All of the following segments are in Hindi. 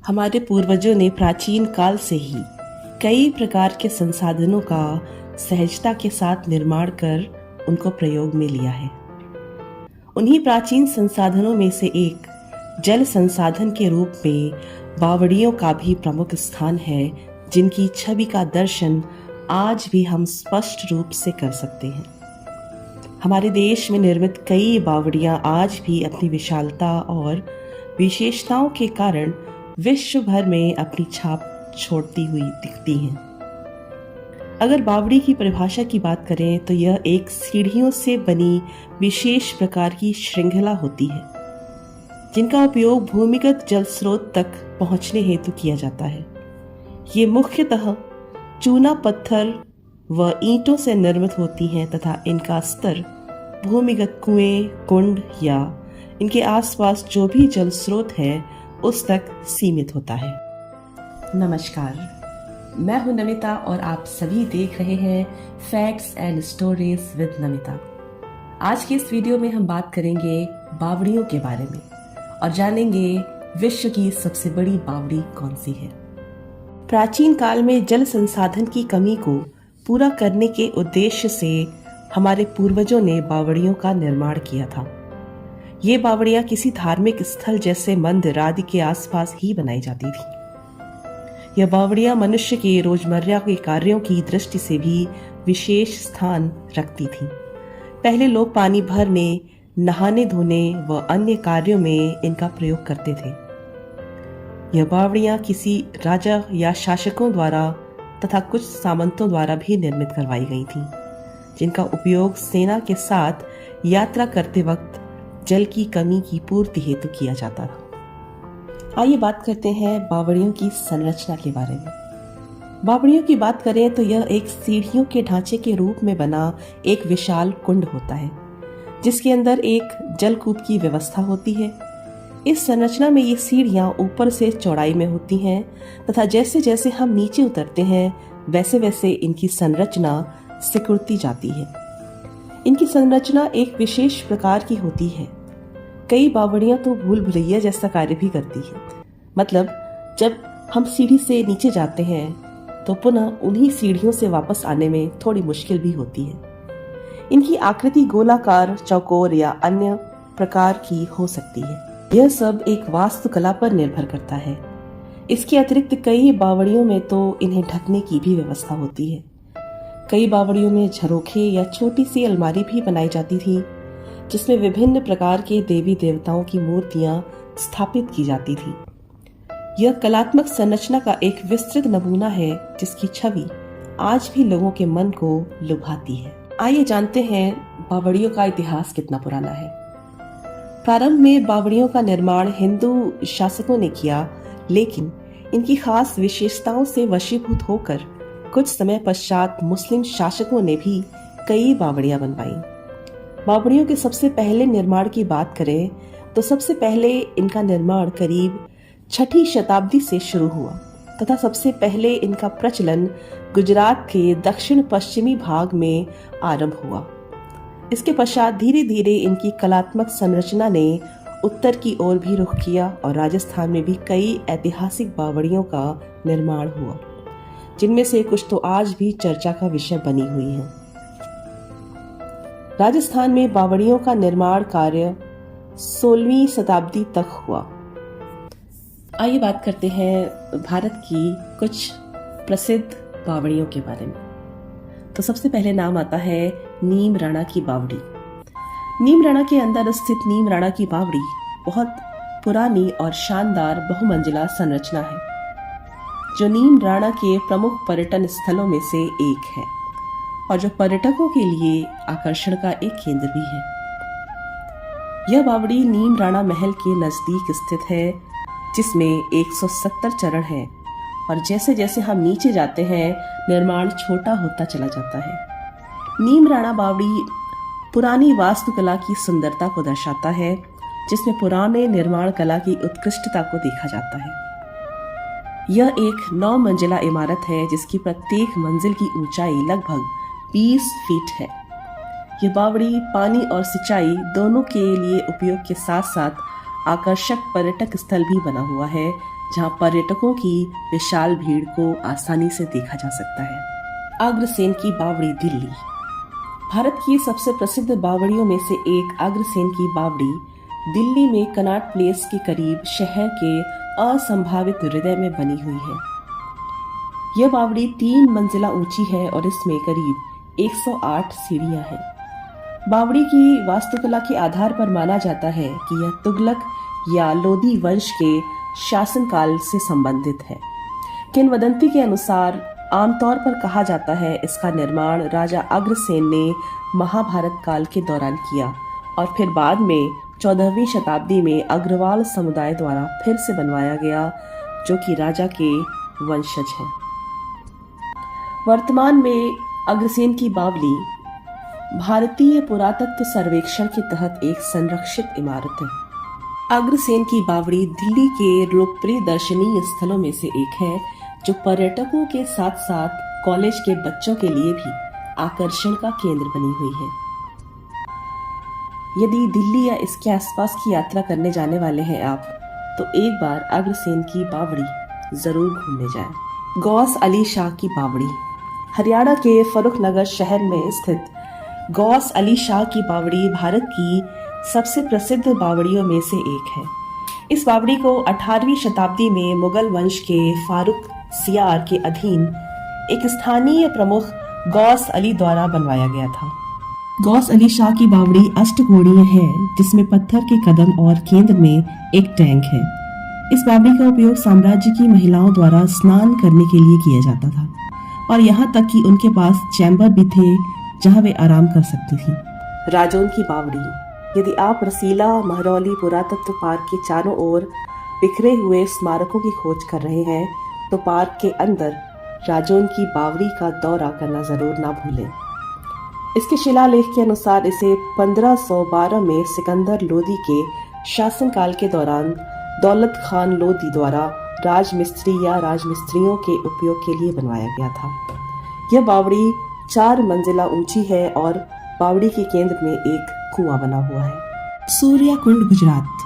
हमारे पूर्वजों ने प्राचीन काल से ही कई प्रकार के संसाधनों का सहजता के साथ निर्माण कर उनको प्रयोग में लिया है। उन्हीं प्राचीन संसाधनों में से एक जल संसाधन के रूप में बावड़ियों का भी प्रमुख स्थान है, जिनकी छवि का दर्शन आज भी हम स्पष्ट रूप से कर सकते हैं। हमारे देश में निर्मित कई बावड़ियां आज भी अपनी विशालता और विशेषताओं के कारण विश्व भर में अपनी छाप छोड़ती हुई दिखती हैं। अगर बावड़ी की परिभाषा की बात करें तो यह एक सीढ़ियों से बनी विशेष प्रकार की श्रृंखला होती है, जिनका उपयोग भूमिगत जल स्रोत तक पहुंचने हेतु किया जाता है। ये मुख्यतः चूना पत्थर व ईंटों से निर्मित होती हैं तथा इनका स्तर भूमिगत कुएं, कुंड या इनके आसपास जो भी जल स्रोत है उस तक सीमित होता है। नमस्कार, मैं हूं नमिता और आप सभी देख रहे हैं facts and stories with Namita. आज के इस वीडियो में हम बात करेंगे बावड़ियों के बारे में और जानेंगे विश्व की सबसे बड़ी बावड़ी कौन सी है। प्राचीन काल में जल संसाधन की कमी को पूरा करने के उद्देश्य से हमारे पूर्वजों ने बावड़ियों का निर्माण किया था। ये बावड़ियां किसी धार्मिक स्थल जैसे मंदिर आदि के आसपास ही बनाई जाती थी। यह बावड़ियां मनुष्य के रोजमर्रा के कार्यों की दृष्टि से भी विशेष स्थान रखती थीं। पहले लोग पानी भरने, नहाने धोने व अन्य कार्यों में इनका प्रयोग करते थे। यह बावड़ियां किसी राजा या शासकों द्वारा तथा कुछ सामंतों द्वारा भी निर्मित करवाई गई थीं, जिनका उपयोग सेना के साथ यात्रा करते वक्त जल की कमी की पूर्ति हेतु किया जाता था। आइए बात करते हैं बावड़ियों की संरचना के बारे में। बावड़ियों की बात करें तो यह एक सीढ़ियों के ढांचे के रूप में बना एक विशाल कुंड होता है, जिसके अंदर एक जलकूप की व्यवस्था होती है। इस संरचना में ये सीढ़ियां ऊपर से चौड़ाई में होती हैं तथा जैसे जैसे हम नीचे उतरते हैं वैसे वैसे इनकी संरचना सिकुड़ती जाती है। इनकी संरचना एक विशेष प्रकार की होती है। कई बावड़ियां तो भूल भुलैया जैसा कार्य भी करती है। मतलब जब हम सीढ़ी से नीचे जाते हैं तो पुनः उन्हीं सीढ़ियों से वापस आने में थोड़ी मुश्किल भी होती है। इनकी आकृति गोलाकार, चौकोर या अन्य प्रकार की हो सकती है। यह सब एक वास्तुकला पर निर्भर करता है। इसके अतिरिक्त कई बावड़ियों में तो इन्हें ढकने की भी व्यवस्था होती है। कई बावड़ियों में झरोखे या छोटी सी अलमारी भी बनाई जाती थी, जिसमें विभिन्न प्रकार के देवी देवताओं की मूर्तियां स्थापित की जाती थी। यह कलात्मक संरचना का एक विस्तृत नमूना है, जिसकी छवि आज भी लोगों के मन को लुभाती है। आइए जानते हैं बावड़ियों का इतिहास कितना पुराना है। प्रारंभ में बावड़ियों का निर्माण हिंदू शासकों ने किया, लेकिन इनकी खास विशेषताओं से वशीभूत होकर कुछ समय पश्चात मुस्लिम शासकों ने भी कई बावड़ियां बनवाई। बावड़ियों के सबसे पहले निर्माण की बात करें तो सबसे पहले इनका निर्माण करीब 6ठी शताब्दी से शुरू हुआ तथा सबसे पहले इनका प्रचलन गुजरात के दक्षिण पश्चिमी भाग में आरंभ हुआ। इसके पश्चात धीरे धीरे इनकी कलात्मक संरचना ने उत्तर की ओर भी रुख किया और राजस्थान में भी कई ऐतिहासिक बावड़ियों का निर्माण हुआ, जिनमें से कुछ तो आज भी चर्चा का विषय बनी हुई हैं। राजस्थान में बावड़ियों का निर्माण कार्य 16वीं शताब्दी तक हुआ। आइए बात करते हैं भारत की कुछ प्रसिद्ध बावड़ियों के बारे में। तो सबसे पहले नाम आता है नीमराणा की बावड़ी। नीमराणा के अंदर स्थित नीमराणा की बावड़ी बहुत पुरानी और शानदार बहुमंजिला संरचना है, जो नीमराणा के प्रमुख पर्यटन स्थलों में से एक है और जो पर्यटकों के लिए आकर्षण का एक केंद्र भी है। यह बावड़ी नीमराणा महल के नजदीक स्थित है, जिसमें 170 चरण है और जैसे जैसे हम नीचे जाते हैं निर्माण छोटा होता चला जाता है। नीमराणा बावड़ी पुरानी वास्तुकला की सुंदरता को दर्शाता है, जिसमें पुराने निर्माण कला की उत्कृष्टता को देखा जाता है। यह एक 9 मंजिला इमारत है, जिसकी प्रत्येक मंजिल की ऊंचाई लगभग 20 फीट है। यह बावड़ी पानी और सिंचाई दोनों के लिए उपयोग के साथ साथ आकर्षक पर्यटक स्थल भी बना हुआ है, जहां पर्यटकों की विशाल भीड़ को आसानी से देखा जा सकता है। अग्रसेन की बावड़ी दिल्ली। भारत की सबसे प्रसिद्ध बावड़ियों में से एक अग्रसेन की बावड़ी दिल्ली में कनॉट प्लेस के करीब शहर के असंभावित हृदय में बनी हुई है। यह बावड़ी 3 मंजिला ऊंची है और इसमें करीब 108 सीढ़ियां हैं। बावड़ी की वास्तुकला के आधार पर माना जाता है कि यह तुगलक या लोदी वंश के शासनकाल से संबंधित है। किंवदंती के अनुसार आमतौर पर कहा जाता है इसका निर्माण राजा अग्रसेन ने महाभारत काल के दौरान किया और फिर बाद में 14वीं शताब्दी में अग्रवाल समुदाय द्वारा फिर से बनवाया गया, जो कि राजा के वंशज हैं। वर्तमान में अग्रसेन की बावली भारतीय पुरातत्व सर्वेक्षण के तहत एक संरक्षित इमारत है। अग्रसेन की बावड़ी दिल्ली के लोकप्रिय दर्शनीय स्थलों में से एक है, जो पर्यटकों के साथ साथ कॉलेज के बच्चों के लिए भी आकर्षण का केंद्र बनी हुई है। यदि दिल्ली या इसके आसपास की यात्रा करने जाने वाले हैं आप, तो एक बार अग्रसेन की बावड़ी जरूर घूमने जाएं। गौस अली शाह की बावड़ी। हरियाणा के फर्रुखनगर शहर में स्थित गौस अली शाह की बावड़ी भारत की सबसे प्रसिद्ध बावड़ियों में से एक है। इस बावड़ी को 18वीं शताब्दी में मुगल वंश के फारूक सियार के अधीन एक स्थानीय प्रमुख गौस अली द्वारा बनवाया गया था। गौस अली शाह की बावड़ी अष्टकोणीय है, जिसमें पत्थर के कदम और केंद्र में एक टैंक है। इस बावड़ी का उपयोग साम्राज्य की महिलाओं द्वारा स्नान करने के लिए किया जाता था और यहाँ तक कि उनके पास चैम्बर भी थे जहाँ वे आराम कर सकती थी। राजौन की बावड़ी। यदि आप रसीला महरौली पुरातत्व पार्क के चारों ओर बिखरे हुए स्मारकों की खोज कर रहे हैं, तो पार्क के अंदर राजौन की बावड़ी का दौरा करना जरूर ना भूलें। इसके शिलालेख के अनुसार इसे 1512 में सिकंदर लोदी के शासनकाल के दौरान दौलत खान लोदी द्वारा राजमिस्त्री या राजमिस्त्रियों के उपयोग के लिए बनवाया गया था। यह बावड़ी 4 मंजिला ऊंची है और बावड़ी के केंद्र में एक कुआं बना हुआ है। सूर्या कुंड गुजरात।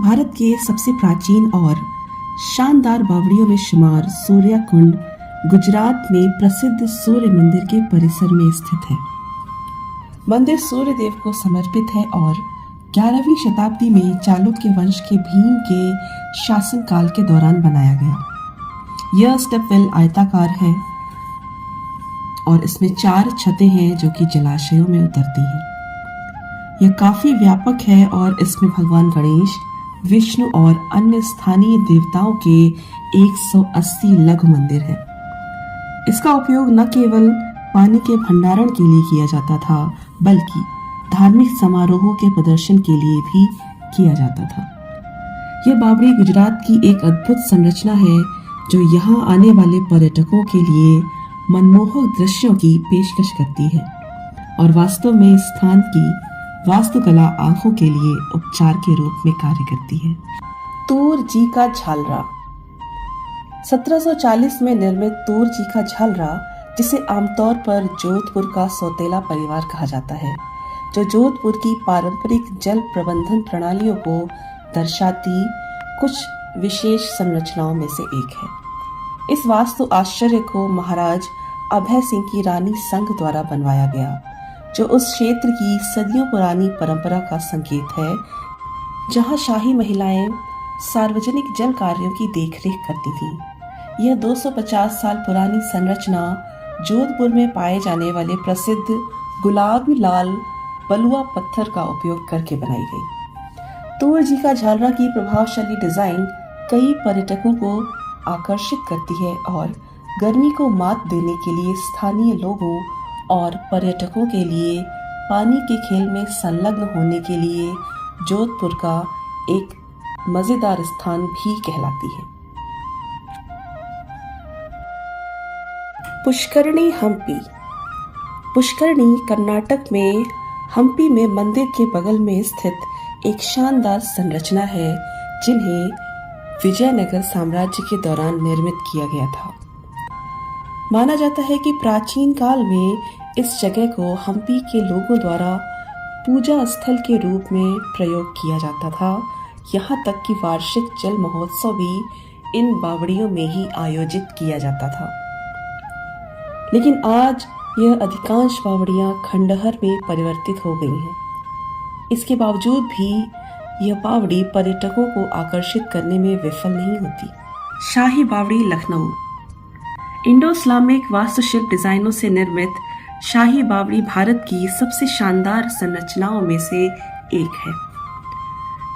भारत के सबसे प्राचीन और शानदार बावड़ियों में शुमार सूर्या कुंड गुजरात में प्रसिद्ध सूर्य मंदिर के परिसर में स्थित है। मंदिर सूर्य देव को समर्पित है और 11वीं शताब्दी में चालुक्य वंश के भीम के शासनकाल के दौरान बनाया गया। यह स्टेपवेल आयताकार है और इसमें 4 छतें हैं जो कि जलाशयों में उतरती हैं। यह काफी व्यापक है और इसमें भगवान गणेश, विष्णु और अन्य स्थानीय देवताओं के 180 लघु मंदिर हैं। इसका उपयोग न केवल पानी के भंडारण के लिए किया जाता था, बल्कि धार्मिक समारोहों के प्रदर्शन के लिए भी किया जाता था। यह बावड़ी गुजरात की एक अद्भुत संरचना है, जो यहाँ आने वाले पर्यटकों के लिए मनमोहक दृश्यों की पेशकश करती है और वास्तव में इस स्थान की वास्तुकला आंखों के लिए उपचार के रूप में कार्य करती है। तूर जी का झालरा। 1740 में निर्मित तूर जी का झालरा, जिसे आमतौर पर जोधपुर का सौतेला परिवार कहा जाता है, जो जोधपुर की पारंपरिक जल प्रबंधन प्रणालियों को दर्शाती कुछ विशेष संरचनाओं में से एक है। इस वास्तु आश्चर्य को महाराज अभय सिंह की रानी संघ द्वारा बनवाया गया, जो उस क्षेत्र की सदियों पुरानी परंपरा का संकेत है, जहां शाही महिलाएं सार्वजनिक जल कार्यों की देखरेख करती थीं। यह 250 साल पुरानी संरचना जोधपुर में पाए जाने वाले प्रसिद्ध गुलाबी लाल बलुआ पत्थर का उपयोग करके बनाई गई। तूर जी का झालरा की प्रभावशाली डिजाइन कई पर्यटकों को आकर्षित करती है और गर्मी को मात देने के लिए स्थानीय लोगों और पर्यटकों के लिए पानी के खेल में संलग्न होने के लिए जोधपुर का एक मजेदार स्थान भी कहलाती है। पुष्करणी हम्पी। पुष्करणी कर्नाटक में हम्पी में मंदिर के बगल में स्थित एक शानदार संरचना है, जिन्हें विजयनगर साम्राज्य के दौरान निर्मित किया गया था। माना जाता है कि प्राचीन काल में इस जगह को हम्पी के लोगों द्वारा पूजा स्थल के रूप में प्रयोग किया जाता था। यहाँ तक कि वार्षिक जल महोत्सव भी इन बावड़ियों में ही आयोजित किया जाता था। लेकिन आज यह अधिकांश बावड़ियां खंडहर में परिवर्तित हो गई हैं। इसके बावजूद भी यह बावड़ी पर्यटकों को आकर्षित करने में विफल नहीं होती। शाही बावड़ी लखनऊ। इंडो इस्लामिक वास्तुशिल्प डिजाइनों से निर्मित शाही बावड़ी भारत की सबसे शानदार संरचनाओं में से एक है।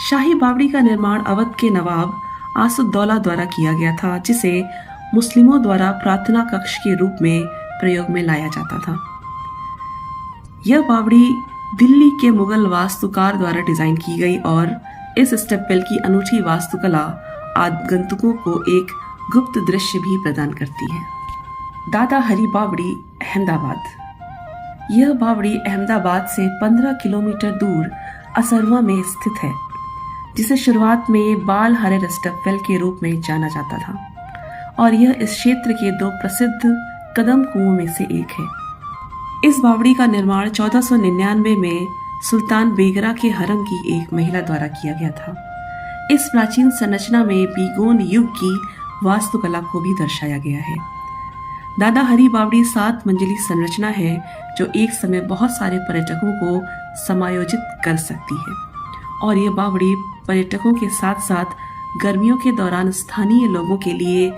शाही बावड़ी का निर्माण अवध के नवाब आसुद्दौला द्वारा किया गया था, जिसे मुस्लिमों द्वारा प्रार्थना कक्ष के रूप में प्रयोग में लाया जाता था। यह बावड़ी दिल्ली के मुगल वास्तुकार द्वारा डिजाइन की गई और इस स्टेपवेल की अनूठी वास्तुकला आगंतुकों को एक गुप्त दृश्य भी प्रदान करती है। दादा हरी बावड़ी अहमदाबाद। यह बावड़ी अहमदाबाद से 15 किलोमीटर दूर असरवा में स्थित है, जिसे शुरुआत में बाल हरे स्टेपवेल के रूप में जाना जाता था और यह इस क्षेत्र के 2 प्रसिद्ध कदम कुओं में से एक है। इस बावड़ी का निर्माण 1499 में सुल्तान बेगरा के हरम की एक महिला द्वारा किया गया था। इस प्राचीन संरचना में बीगोन युग की वास्तुकला को भी दर्शाया गया है। दादा हरी बावड़ी 7 मंजिली संरचना है जो एक समय बहुत सारे पर्यटकों को समायोजित कर सकती है और यह बावड़ी पर्यटकों के साथ साथ गर्मियों के दौरान स्थानीय लोगों के लिए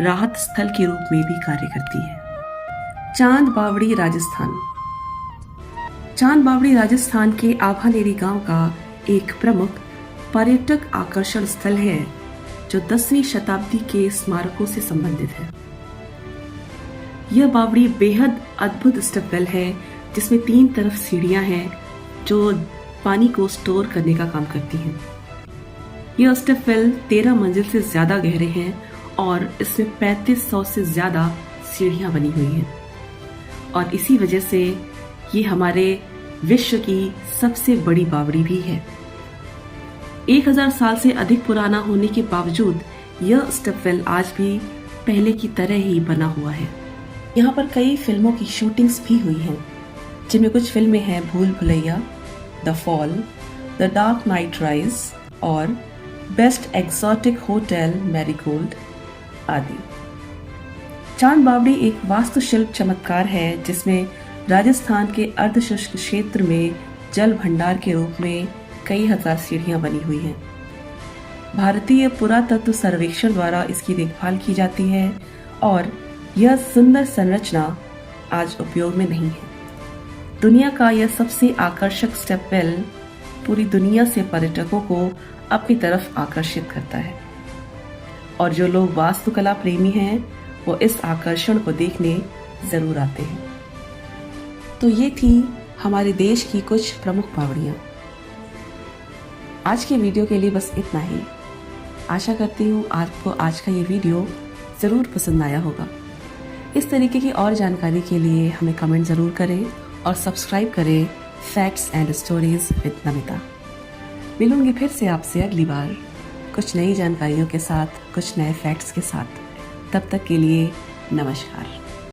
राहत स्थल के रूप में भी कार्य करती है। चांद बावड़ी राजस्थान। चांद बावड़ी राजस्थान के आभानेरी गांव का एक प्रमुख पर्यटक आकर्षण स्थल है जो 10वीं शताब्दी के स्मारकों से संबंधित है। यह बावड़ी बेहद अद्भुत स्टेपवेल है जिसमें 3 तरफ सीढ़ियां हैं जो पानी को स्टोर करने का काम करती हैं। यह स्टेपवेल 13 मंजिल से ज्यादा गहरे हैं और इसमें 3500 से ज्यादा सीढ़ियां बनी हुई हैं और इसी वजह से ये हमारे विश्व की सबसे बड़ी बावड़ी भी है। 1000 साल से अधिक पुराना होने के बावजूद यह स्टेपवेल आज भी पहले की तरह ही बना हुआ है। यहाँ पर कई फिल्मों की शूटिंग्स भी हुई हैं, जिनमें कुछ फिल्में हैं भूल Bhulaiyaa, the fall, the dark night rise और बेस्ट एक्सोटिक होटल मैरीगोल्ड आदि। चांद बावड़ी एक वास्तुशिल्प चमत्कार है जिसमें राजस्थान के अर्धशुष्क क्षेत्र में जल भंडार के रूप में कई हजार सीढ़ियां बनी हुई हैं। भारतीय पुरातत्व सर्वेक्षण द्वारा इसकी देखभाल की जाती है और यह सुंदर संरचना आज उपयोग में नहीं है। दुनिया का यह सबसे आकर्षक स्टेपवेल पूरी दुनिया से पर्यटकों को अपनी तरफ आकर्षित करता है और जो लोग वास्तुकला प्रेमी हैं वो इस आकर्षण को देखने जरूर आते हैं। तो ये थी हमारे देश की कुछ प्रमुख बावड़ियाँ। आज के वीडियो के लिए बस इतना ही। आशा करती हूँ आपको आज का ये वीडियो ज़रूर पसंद आया होगा। इस तरीके की और जानकारी के लिए हमें कमेंट ज़रूर करें और सब्सक्राइब करें facts and stories with Namita. मिलूंगी फिर से आपसे अगली बार कुछ नई जानकारियों के साथ, कुछ नए फैक्ट्स के साथ। तब तक के लिए नमस्कार।